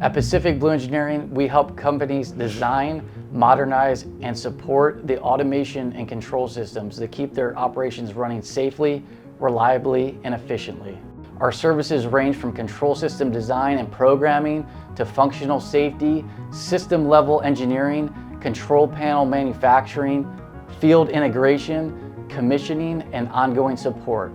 At Pacific Blue Engineering, we help companies design, modernize, and support the automation and control systems that keep their operations running safely, reliably, and efficiently. Our services range from control system design and programming to functional safety, system-level engineering, control panel manufacturing, field integration, commissioning, and ongoing support.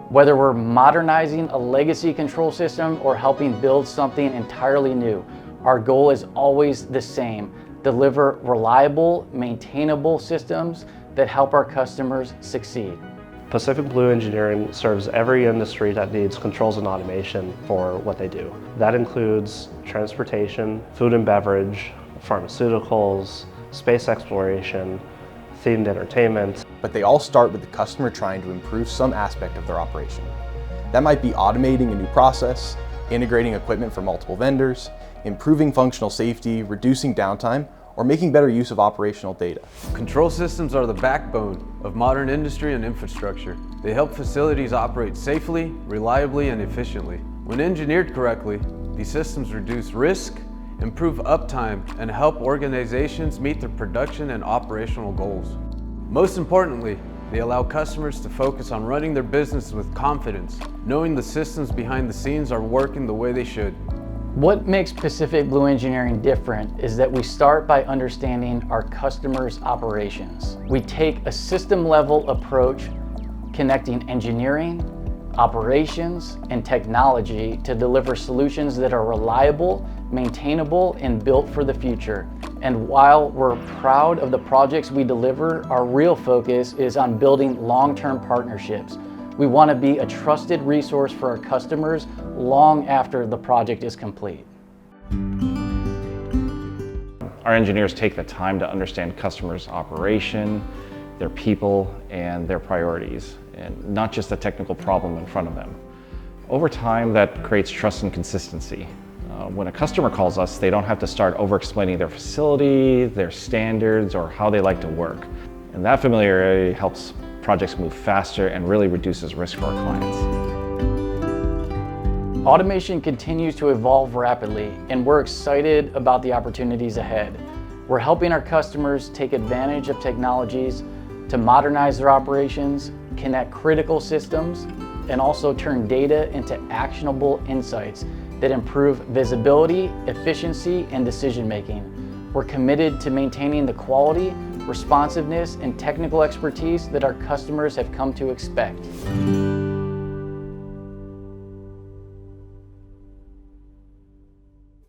Whether we're modernizing a legacy control system or helping build something entirely new, our goal is always the same: deliver reliable, maintainable systems that help our customers succeed. Pacific Blue Engineering serves every industry that needs controls and automation for what they do. That includes transportation, food and beverage, pharmaceuticals, space exploration, themed entertainment. But they all start with the customer trying to improve some aspect of their operation. That might be automating a new process, integrating equipment from multiple vendors, improving functional safety, reducing downtime, or making better use of operational data. Control systems are the backbone of modern industry and infrastructure. They help facilities operate safely, reliably, and efficiently. When engineered correctly, these systems reduce risk, improve uptime, and help organizations meet their production and operational goals. Most importantly, they allow customers to focus on running their business with confidence, knowing the systems behind the scenes are working the way they should. What makes Pacific Blue Engineering different is that we start by understanding our customers' operations. We take a system-level approach, connecting engineering, operations, and technology to deliver solutions that are reliable, maintainable, and built for the future. And while we're proud of the projects we deliver, our real focus is on building long-term partnerships. We want to be a trusted resource for our customers long after the project is complete. Our engineers take the time to understand customers' operation, their people, and their priorities, and not just the technical problem in front of them. Over time, that creates trust and consistency. When a customer calls us, they don't have to start over-explaining their facility, their standards, or how they like to work. And that familiarity helps projects move faster and really reduces risk for our clients. Automation continues to evolve rapidly, and we're excited about the opportunities ahead. We're helping our customers take advantage of technologies to modernize their operations, connect critical systems, and also turn data into actionable insights that improve visibility, efficiency, and decision-making. We're committed to maintaining the quality, responsiveness, and technical expertise that our customers have come to expect.